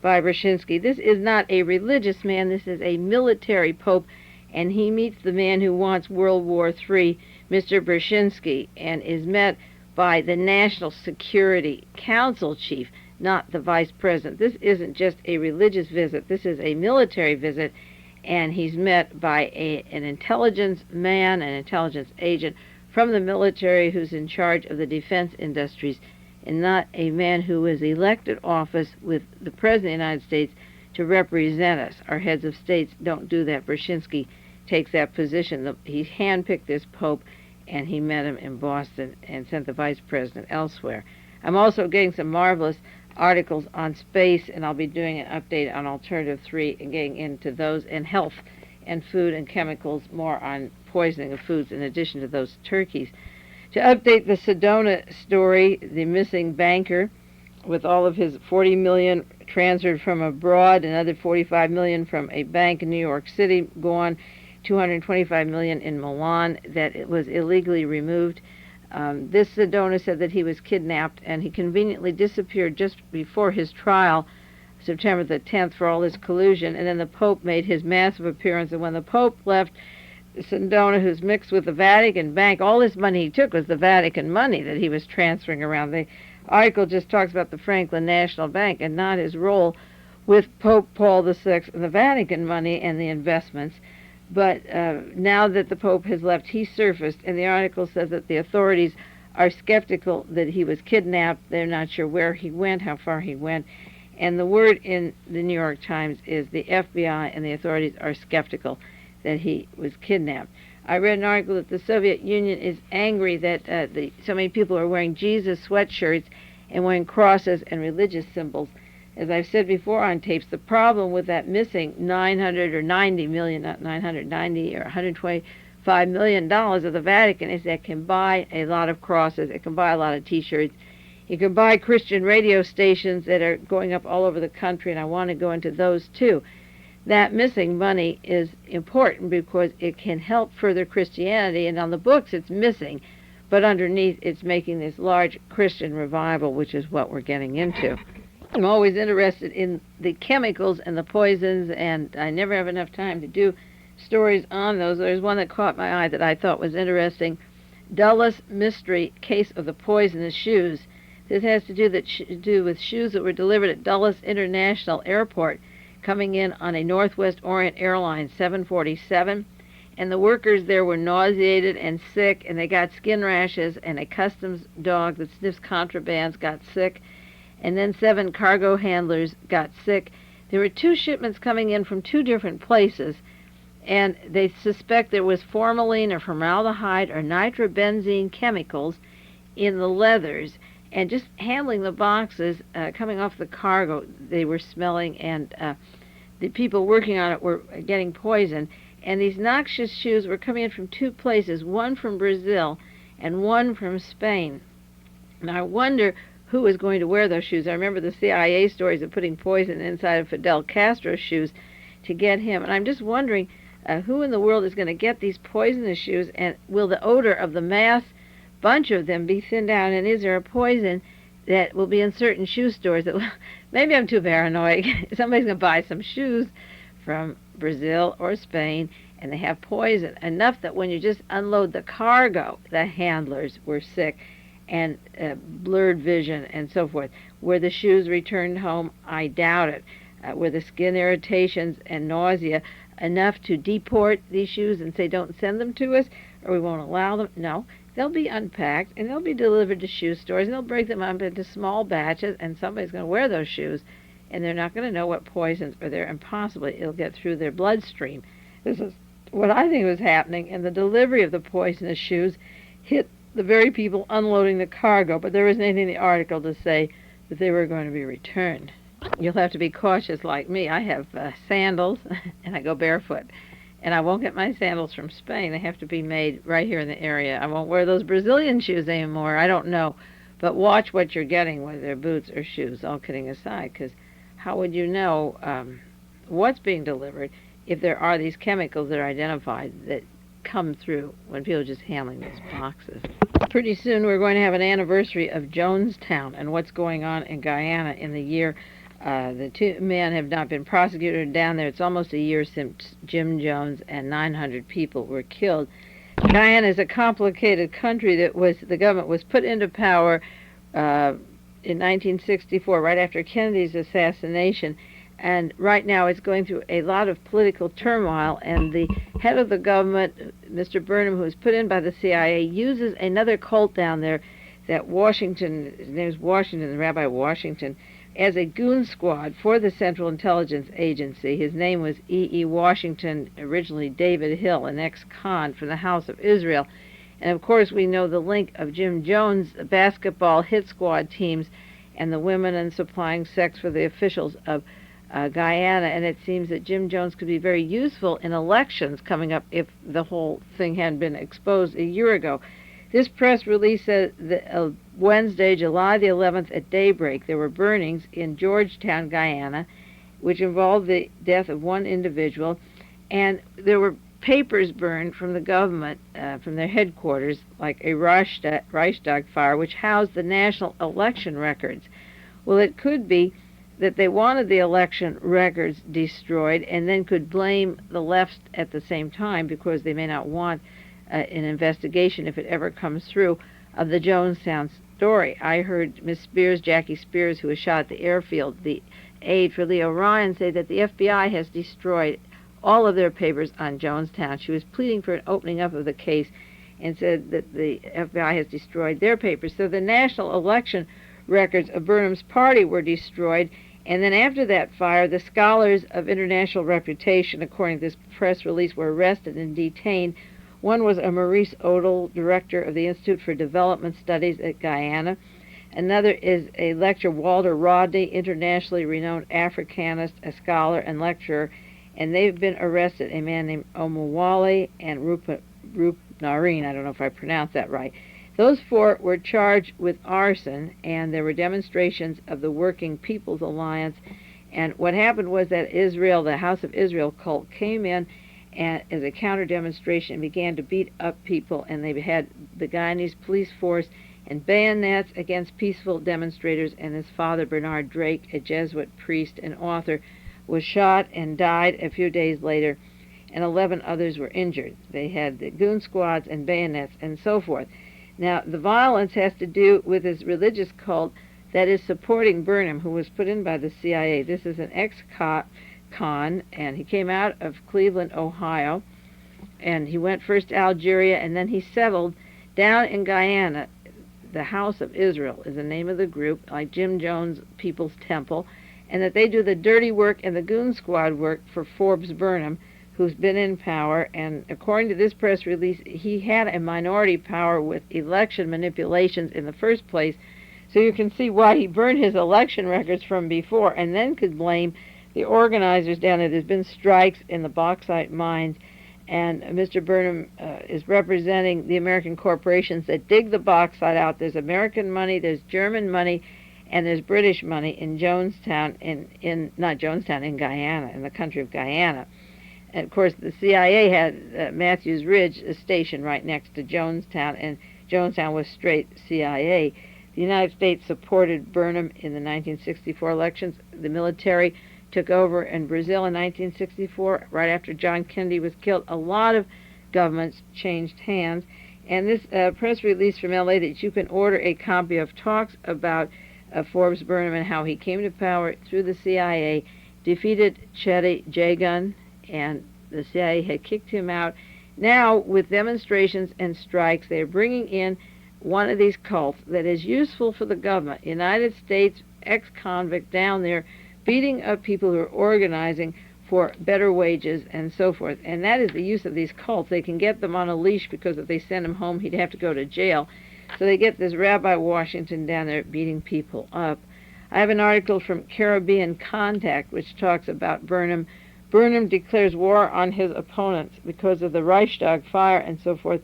by Brzezinski. This is not a religious man, this is a military Pope, and he meets the man who wants World War III, Mr. Brzezinski, and is met by the National Security Council chief, not the vice president. This isn't just a religious visit, this is a military visit, and he's met by an intelligence man, an intelligence agent from the military who's in charge of the defense industries, and not a man who was elected office with the President of the United States to represent us. Our heads of states don't do that. Brzezinski takes that position. He handpicked this Pope, and he met him in Boston and sent the vice president elsewhere. I'm also getting some marvelous articles on space, and I'll be doing an update on Alternative 3 and getting into those, and health and food and chemicals, more on poisoning of foods in addition to those turkeys. To update the Sedona story, the missing banker with all of his $40 million transferred from abroad, another $45 million from a bank in New York City gone, $225 million in Milan that it was illegally removed. This Sedona said that he was kidnapped, and he conveniently disappeared just before his trial, September the 10th, for all this collusion, and then the Pope made his massive appearance, and when the Pope left, Sedona, who's mixed with the Vatican Bank, all this money he took was the Vatican money that he was transferring around. The article just talks about the Franklin National Bank and not his role with Pope Paul VI and the Vatican money and the investments. But now that the Pope has left, he surfaced, and the article says that the authorities are skeptical that he was kidnapped. They're not sure where he went, how far he went. And the word in the New York Times is the FBI and the authorities are skeptical that he was kidnapped. I read an article that the Soviet Union is angry that so many people are wearing Jesus sweatshirts and wearing crosses and religious symbols. As I've said before on tapes, the problem with that missing 900 or 90 million, not 990 or 125 million dollars of the Vatican is that it can buy a lot of crosses, it can buy a lot of T-shirts, you can buy Christian radio stations that are going up all over the country, and I want to go into those too. That missing money is important because it can help further Christianity, and on the books it's missing, but underneath it's making this large Christian revival, which is what we're getting into. I'm always interested in the chemicals and the poisons, and I never have enough time to do stories on those. There's one that caught my eye that I thought was interesting. Dulles Mystery Case of the Poisonous Shoes. This has to do with shoes that were delivered at Dulles International Airport, coming in on a Northwest Orient Airlines 747, and the workers there were nauseated and sick, and they got skin rashes, and a customs dog that sniffs contrabands got sick, and then 7 cargo handlers got sick. There were 2 shipments coming in from 2 different places, and they suspect there was formalin or formaldehyde or nitrobenzene chemicals in the leathers, and just handling the boxes coming off the cargo, they were smelling, and the people working on it were getting poisoned. And these noxious shoes were coming in from 2 places, one from Brazil and one from Spain. Now I wonder who is going to wear those shoes. I remember the CIA stories of putting poison inside of Fidel Castro's shoes to get him. And I'm just wondering who in the world is going to get these poisonous shoes, and will the odor of the mass bunch of them be thinned out, and is there a poison that will be in certain shoe stores that maybe I'm too paranoid. Somebody's going to buy some shoes from Brazil or Spain, and they have poison enough that when you just unload the cargo, the handlers were sick, and blurred vision and so forth. Were the shoes returned home? I doubt it. Were the skin irritations and nausea enough to deport these shoes and say don't send them to us, or we won't allow them? No. They'll be unpacked, and they'll be delivered to shoe stores, and they'll break them up into small batches, and somebody's going to wear those shoes, and they're not going to know what poisons are there, and possibly it'll get through their bloodstream. This is what I think was happening, and the delivery of the poisonous shoes hit the very people unloading the cargo, but there isn't anything in the article to say that they were going to be returned. You'll have to be cautious like me. I have sandals, and I go barefoot. And I won't get my sandals from Spain. They have to be made right here in the area. I won't wear those Brazilian shoes anymore. I don't know. But watch what you're getting, whether they're boots or shoes, all kidding aside, because how would you know what's being delivered if there are these chemicals that are identified that come through when people are just handling those boxes? Pretty soon we're going to have an anniversary of Jonestown and what's going on in Guyana in the year. The two men have not been prosecuted down there. It's almost a year since Jim Jones and 900 people were killed. Guyana is a complicated country that the government was put into power in 1964, right after Kennedy's assassination, and right now it's going through a lot of political turmoil, and the head of the government, Mr. Burnham, who was put in by the CIA, uses another cult down there that Washington, his name is Washington, Rabbi Washington, as a goon squad for the Central Intelligence Agency. His name was E.E. Washington, originally David Hill, an ex-con from the House of Israel. And of course we know the link of Jim Jones' basketball hit squad teams and the women and supplying sex for the officials of Guyana, and it seems that Jim Jones could be very useful in elections coming up if the whole thing hadn't been exposed a year ago. This press release said that Wednesday, July the 11th at daybreak, there were burnings in Georgetown, Guyana, which involved the death of one individual, and there were papers burned from the government, from their headquarters, like a Reichstag fire, which housed the national election records. Well, it could be that they wanted the election records destroyed and then could blame the left at the same time, because they may not want an investigation, if it ever comes through, of the Jonestown story. I heard Miss Spears, Jackie Spears, who was shot at the airfield, the aide for Leo Ryan, say that the FBI has destroyed all of their papers on Jonestown. She was pleading for an opening up of the case and said that the FBI has destroyed their papers. So the national election records of Burnham's party were destroyed, and then after that fire, the scholars of international reputation, according to this press release, were arrested and detained. One was a Maurice Odell, director of the Institute for Development Studies at Guyana. Another is a lecturer, Walter Rodney, internationally renowned Africanist, a scholar and lecturer, and they've been arrested, a man named Omowale and Rupnarine, I don't know if I pronounced that right. Those four were charged with arson, and there were demonstrations of the Working People's Alliance. And what happened was that Israel, the House of Israel cult, came in and, as a counter-demonstration, and began to beat up people, and they had the Guyanese police force and bayonets against peaceful demonstrators, and his father, Bernard Drake, a Jesuit priest and author, was shot and died a few days later, and 11 others were injured. They had the goon squads and bayonets and so forth. Now, the violence has to do with this religious cult that is supporting Burnham, who was put in by the CIA. This is an ex-con, and he came out of Cleveland, Ohio, and he went first to Algeria, and then he settled down in Guyana. The House of Israel is the name of the group, like Jim Jones' People's Temple, and that they do the dirty work and the goon squad work for Forbes Burnham, who's been in power. And according to this press release, he had a minority power with election manipulations in the first place, so you can see why he burned his election records from before, and then could blame the organizers down there. There's been strikes in the bauxite mines, and Mr. Burnham is representing the American corporations that dig the bauxite out. There's American money, there's German money, and there's British money in Jonestown, in Guyana, in the country of Guyana. And of course, the CIA had Matthews Ridge, a station right next to Jonestown, and Jonestown was straight CIA. The United States supported Burnham in the 1964 elections. The military took over in Brazil in 1964, right after John Kennedy was killed. A lot of governments changed hands. And this press release from LA that you can order a copy of talks about Forbes Burnham and how he came to power through the CIA, defeated Chetty Jagan, and the CIA had kicked him out. Now, with demonstrations and strikes, they are bringing in one of these cults that is useful for the government. United States ex-convict down there beating up people who are organizing for better wages and so forth. And that is the use of these cults. They can get them on a leash, because if they send him home, he'd have to go to jail. So they get this Rabbi Washington down there beating people up. I have an article from Caribbean Contact which talks about Burnham. Burnham declares war on his opponents because of the Reichstag fire and so forth,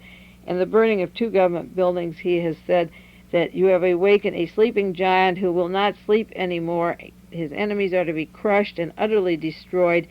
and the burning of 2 government buildings. He has said that you have awakened a sleeping giant who will not sleep anymore. His enemies are to be crushed and utterly destroyed.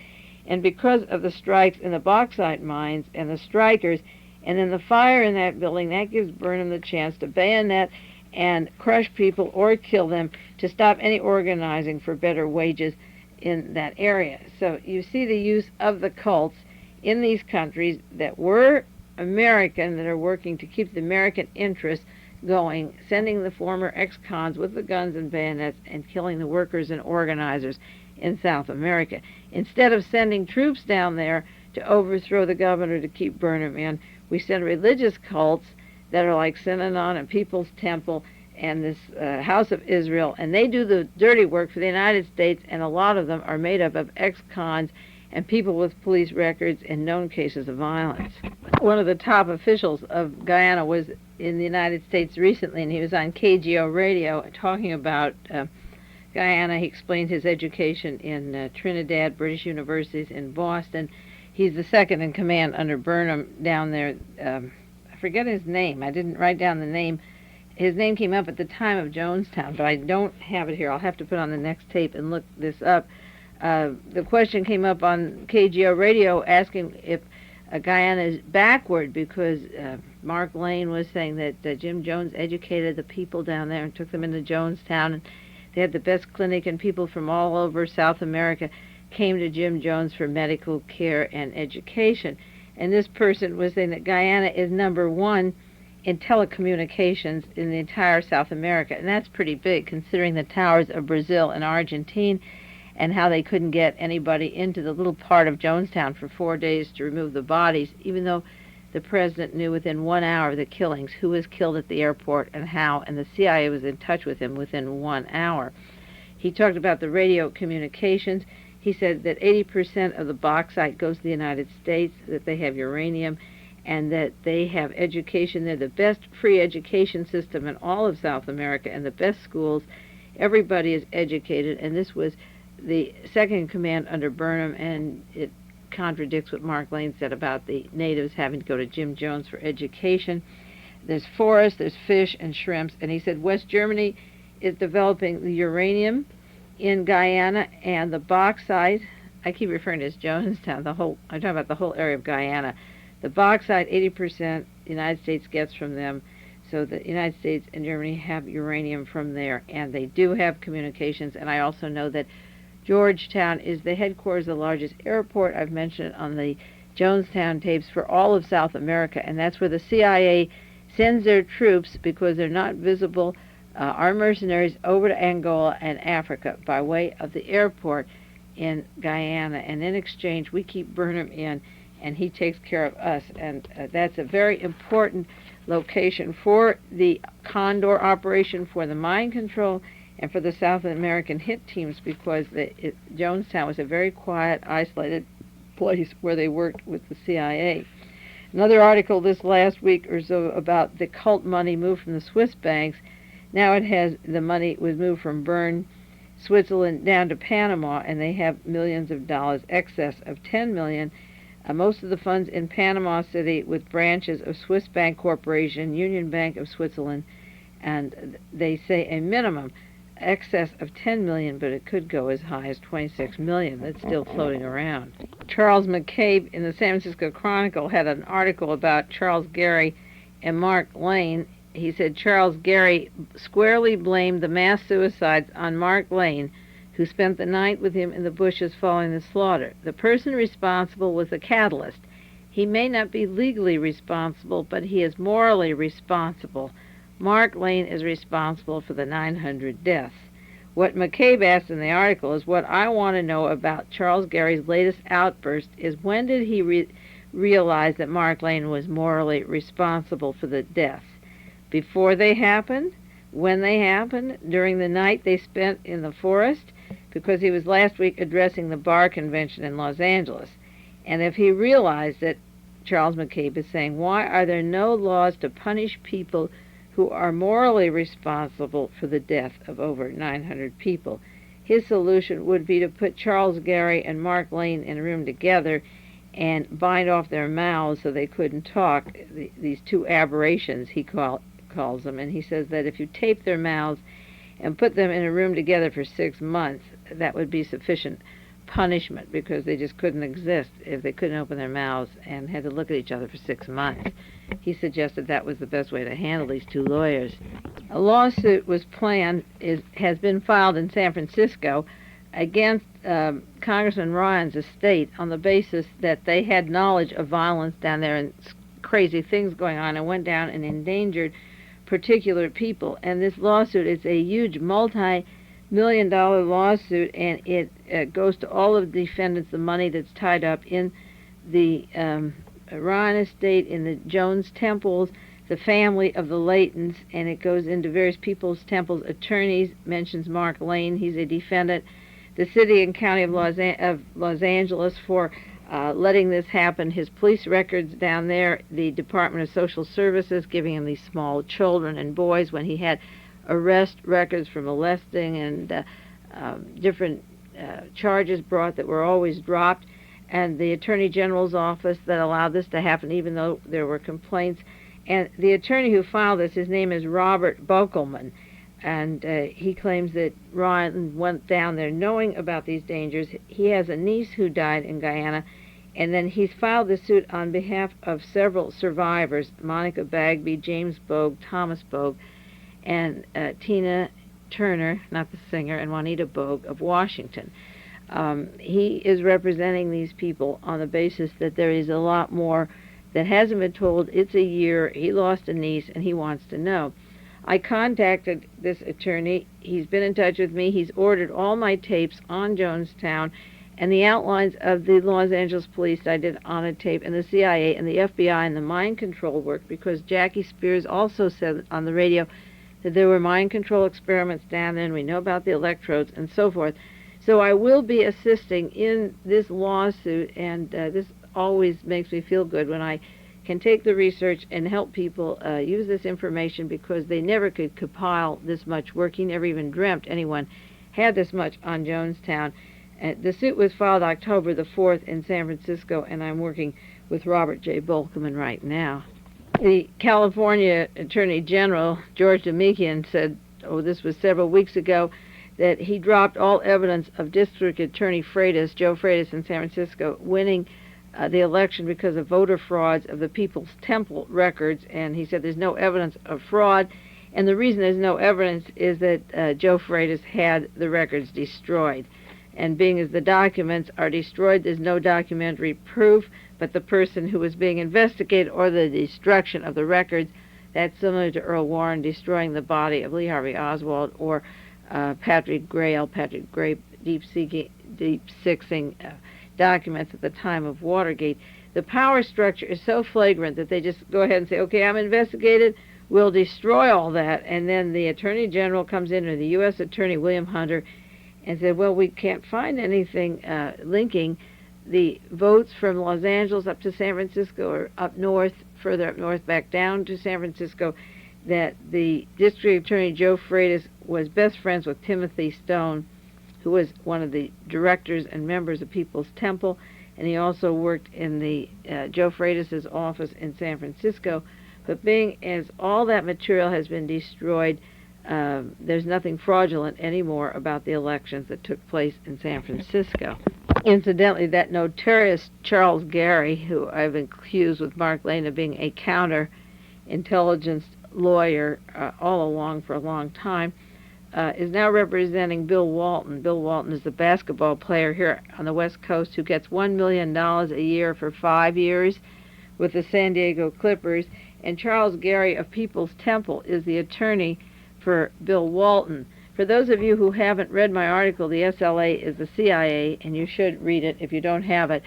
And because of the strikes in the bauxite mines and the strikers, and then the fire in that building, that gives Burnham the chance to bayonet and crush people or kill them to stop any organizing for better wages in that area. So you see the use of the cults in these countries that were American, that are working to keep the American interests going, sending the former ex-cons with the guns and bayonets and killing the workers and organizers in South America. Instead of sending troops down there to overthrow the governor to keep Burnham in, we send religious cults that are like Synanon and People's Temple and this House of Israel, and they do the dirty work for the United States, and a lot of them are made up of ex-cons and people with police records and known cases of violence. One of the top officials of Guyana was in the United States recently, and he was on KGO radio talking about Guyana. He explained his education in Trinidad, British universities in Boston. He's the second in command under Burnham down there. I forget his name. I didn't write down the name. His name came up at the time of Jonestown, but I don't have it here. I'll have to put on the next tape and look this up. The question came up on KGO radio asking if Guyana is backward because Mark Lane was saying that Jim Jones educated the people down there and took them into Jonestown, and they had the best clinic, and people from all over South America came to Jim Jones for medical care and education. And this person was saying that Guyana is number one in telecommunications in the entire South America, and that's pretty big considering the towers of Brazil and Argentina and how they couldn't get anybody into the little part of Jonestown for 4 days to remove the bodies, even though the president knew within 1 hour of the killings who was killed at the airport and how, and the CIA was in touch with him within 1 hour. He talked about the radio communications. He said that 80% of the bauxite goes to the United States, that they have uranium, and that they have education. They're the best free education system in all of South America and the best schools. Everybody is educated, and this was the second in command under Burnham, and it contradicts what Mark Lane said about the natives having to go to Jim Jones for education. There's forests, there's fish and shrimps, and he said West Germany is developing the uranium in Guyana and the bauxite. I keep referring to it as Jonestown. I'm talking about the whole area of Guyana. The bauxite, 80% the United States gets from them. So the United States and Germany have uranium from there, and they do have communications. And I also know that Georgetown is the headquarters of the largest airport. I've mentioned it on the Jonestown tapes for all of South America, and that's where the CIA sends their troops because they're not visible, our mercenaries, over to Angola and Africa by way of the airport in Guyana. And in exchange, we keep Burnham in, and he takes care of us. And that's a very important location for the Condor operation, for the mind control, and for the South American hit teams, because Jonestown was a very quiet, isolated place where they worked with the CIA. Another article this last week or so about the cult money moved from the Swiss banks. Now the money was moved from Bern, Switzerland, down to Panama, and they have millions of dollars, excess of 10 million. Most of the funds in Panama City with branches of Swiss Bank Corporation, Union Bank of Switzerland, and they say a minimum excess of 10 million, but it could go as high as 26 million. That's still floating around. Charles McCabe in the San Francisco Chronicle had an article about Charles Gary and Mark Lane. He said Charles Gary squarely blamed the mass suicides on Mark Lane, who spent the night with him in the bushes following the slaughter. The person responsible was the catalyst. He may not be legally responsible, but he is morally responsible. Mark Lane is responsible for the 900 deaths. What McCabe asked in the article is, what I want to know about Charles Gary's latest outburst is, when did he realize that Mark Lane was morally responsible for the deaths? Before they happened? When they happened? During the night they spent in the forest? Because he was last week addressing the bar convention in Los Angeles. And if he realized that, Charles McCabe is saying, why are there no laws to punish people who are morally responsible for the death of over 900 people? His solution would be to put Charles Gary and Mark Lane in a room together and bind off their mouths so they couldn't talk, these two aberrations he called calls them, and he says that if you tape their mouths and put them in a room together for 6 months, that would be sufficient punishment, because they just couldn't exist if they couldn't open their mouths and had to look at each other for 6 months. He suggested that was the best way to handle these two lawyers. A lawsuit was planned, has been filed in San Francisco against Congressman Ryan's estate on the basis that they had knowledge of violence down there and crazy things going on, and went down and endangered particular people. And this lawsuit is a huge multi-million-dollar lawsuit, and it goes to all of the defendants, the money that's tied up in the Ryan estate, in the Jones temples, the family of the Laytons, and it goes into various people's temples. Attorneys, mentions Mark Lane, he's a defendant, the city and county of Los Angeles for letting this happen, his police records down there, the Department of Social Services giving him these small children and boys when he had arrest records for molesting and different charges brought that were always dropped, and the Attorney General's office that allowed this to happen even though there were complaints. And the attorney who filed this, his name is Robert Bokelman, and he claims that Ryan went down there knowing about these dangers. He has a niece who died in Guyana, and then he's filed the suit on behalf of several survivors, Monica Bagby, James Bogue, Thomas Bogue, and Tina Turner, not the singer, and Juanita Bogue of Washington. He is representing these people on the basis that there is a lot more that hasn't been told. It's a year, he lost a niece, and he wants to know. I contacted this attorney. He's been in touch with me. He's ordered all my tapes on Jonestown and the outlines of the Los Angeles police I did on a tape, and the CIA and the FBI and the mind control work, because Jackie Spears also said on the radio that there were mind control experiments down there, and we know about the electrodes and so forth. So I will be assisting in this lawsuit, and this always makes me feel good when I can take the research and help people use this information, because they never could compile this much work. He never even dreamt anyone had this much on Jonestown. The suit was filed October the 4th in San Francisco, and I'm working with Robert J. Bokelman right now. The California Attorney General, George Demekian, said, this was several weeks ago, that he dropped all evidence of District Attorney Freitas, Joe Freitas in San Francisco, winning the election because of voter frauds of the People's Temple records, and he said there's no evidence of fraud, and the reason there's no evidence is that Joe Freitas had the records destroyed. And being as the documents are destroyed, there's no documentary proof, but the person who was being investigated or the destruction of the records, that's similar to Earl Warren destroying the body of Lee Harvey Oswald, or Patrick Gray deep-sixing documents at the time of Watergate. The power structure is so flagrant that they just go ahead and say, okay, I'm investigated, we'll destroy all that, and then the Attorney General comes in, or the U.S. Attorney William Hunter, and said, well, we can't find anything linking the votes from Los Angeles up to San Francisco, or up north, further up north, back down to San Francisco, that the District Attorney Joe Freitas was best friends with Timothy Stone, who was one of the directors and members of People's Temple, and he also worked in the Joe Freitas' office in San Francisco. But being as all that material has been destroyed, there's nothing fraudulent anymore about the elections that took place in San Francisco. Incidentally, that notorious Charles Gary, who I've accused with Mark Lane of being a counter-intelligence lawyer all along for a long time, is now representing Bill Walton. Bill Walton is the basketball player here on the West Coast who gets $1 million a year for 5 years with the San Diego Clippers, and Charles Gary of People's Temple is the attorney for Bill Walton. For those of you who haven't read my article, the SLA is the CIA, and you should read it if you don't have it.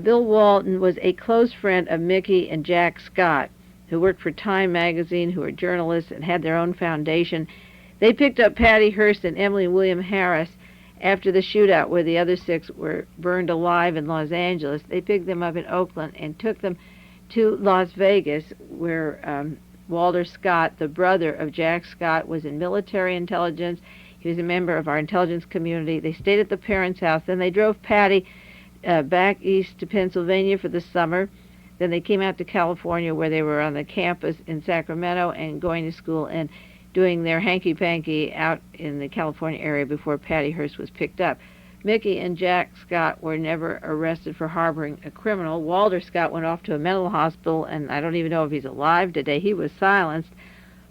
Bill Walton was a close friend of Mickey and Jack Scott, who worked for Time magazine, who were journalists and had their own foundation. They picked up Patty Hearst and Emily William Harris after the shootout where the other 6 were burned alive in Los Angeles. They picked them up in Oakland and took them to Las Vegas, where Walter Scott, the brother of Jack Scott, was in military intelligence. He was a member of our intelligence community. They stayed at the parents' house. Then they drove Patty back east to Pennsylvania for the summer. Then they came out to California, where they were on the campus in Sacramento and going to school and doing their hanky-panky out in the California area before Patty Hearst was picked up. Mickey and Jack Scott were never arrested for harboring a criminal. Walter Scott went off to a mental hospital, and I don't even know if he's alive today. He was silenced,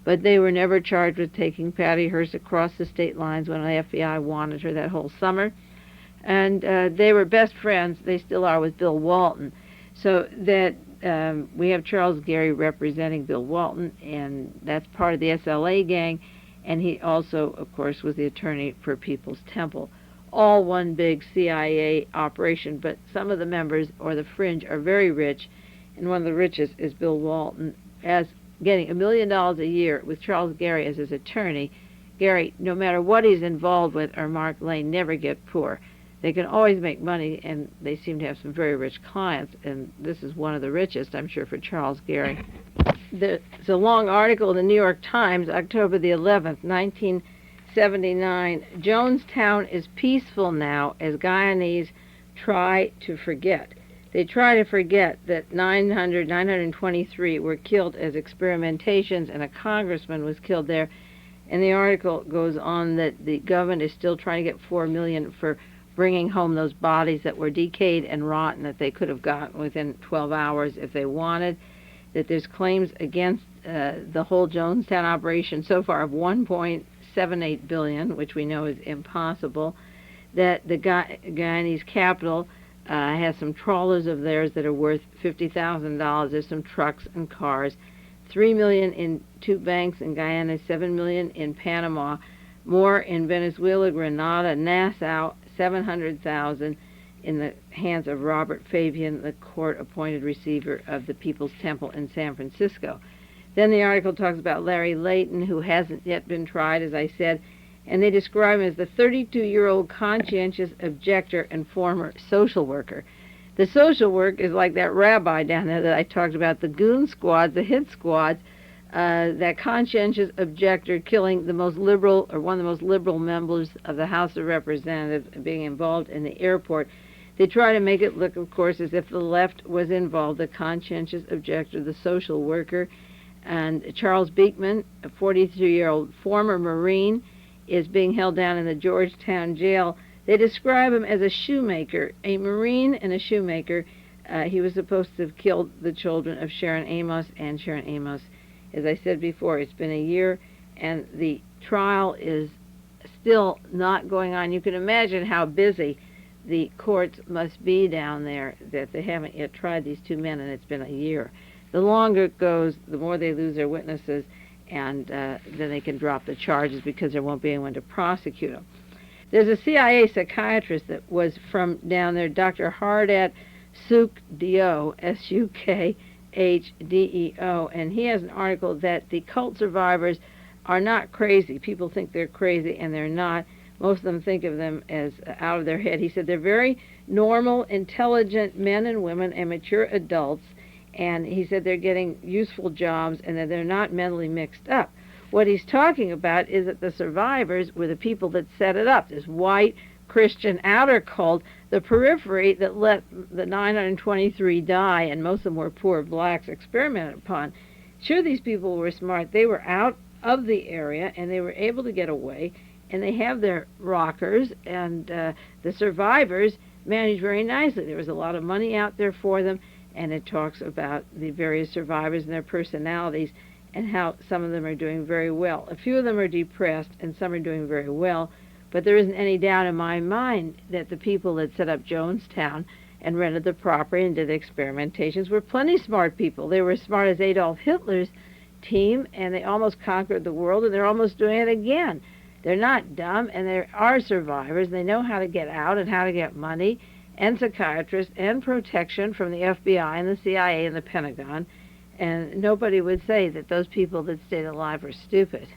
but they were never charged with taking Patty Hearst across the state lines when the FBI wanted her that whole summer. And they were best friends. They still are, with Bill Walton. So that we have Charles Gary representing Bill Walton, and that's part of the SLA gang, and he also, of course, was the attorney for People's Temple. All one big CIA operation, but some of the members, or the fringe, are very rich, and one of the richest is Bill Walton, as getting $1 million a year with Charles Gary as his attorney. Gary, no matter what he's involved with, or Mark Lane, never get poor. They can always make money, and they seem to have some very rich clients, and this is one of the richest, I'm sure, for Charles Gary. There's a long article in the New York Times, October the 11th, 1979. Jonestown is peaceful now as Guyanese try to forget. They try to forget that 923 were killed as experimentations, and a congressman was killed there. And the article goes on that the government is still trying to get $4 million for bringing home those bodies that were decayed and rotten that they could have gotten within 12 hours if they wanted, that there's claims against the whole Jonestown operation so far of $1.78 billion, which we know is impossible, that the Guyanese capital has some trawlers of theirs that are worth $50,000. There's some trucks and cars, $3 million in 2 banks in Guyana, $7 million in Panama, more in Venezuela, Grenada, Nassau, $700,000 in the hands of Robert Fabian, the court-appointed receiver of the People's Temple in San Francisco. Then the article talks about Larry Layton, who hasn't yet been tried, as I said, and they describe him as the 32-year-old conscientious objector and former social worker. The social work is like that rabbi down there that I talked about, the goon squads, the hit squads, that conscientious objector killing the most liberal, or one of the most liberal members of the House of Representatives, being involved in the airport. They try to make it look, of course, as if the left was involved, the conscientious objector, the social worker. And Charles Beekman, a 43-year-old former Marine, is being held down in the Georgetown jail. They describe him as a shoemaker, a Marine and a shoemaker. He was supposed to have killed the children of Sharon Amos, and Sharon Amos, as I said before, it's been a year, and the trial is still not going on. You can imagine how busy the courts must be down there, that they haven't yet tried these 2 men, and it's been a year. The longer it goes, the more they lose their witnesses, and then they can drop the charges because there won't be anyone to prosecute them. There's a CIA psychiatrist that was from down there, Dr. Hardat Sukhdeo, Sukhdeo, and he has an article that the cult survivors are not crazy. People think they're crazy, and they're not. Most of them think of them as out of their head. He said they're very normal, intelligent men and women and mature adults, and he said they're getting useful jobs and that they're not mentally mixed up. What he's talking about is that the survivors were the people that set it up, this white Christian outer cult, the periphery that let the 923 die, and most of them were poor blacks experimented upon. Sure, these people were smart. They were out of the area, and they were able to get away, and they have their rockers, and the survivors managed very nicely. There was a lot of money out there for them, and it talks about the various survivors and their personalities and how some of them are doing very well. A few of them are depressed, and some are doing very well, but there isn't any doubt in my mind that the people that set up Jonestown and rented the property and did experimentations were plenty smart people. They were as smart as Adolf Hitler's team, and they almost conquered the world, and they're almost doing it again. They're not dumb, and they are survivors. They know how to get out and how to get money and psychiatrists and protection from the FBI and the CIA and the Pentagon, and nobody would say that those people that stayed alive were stupid.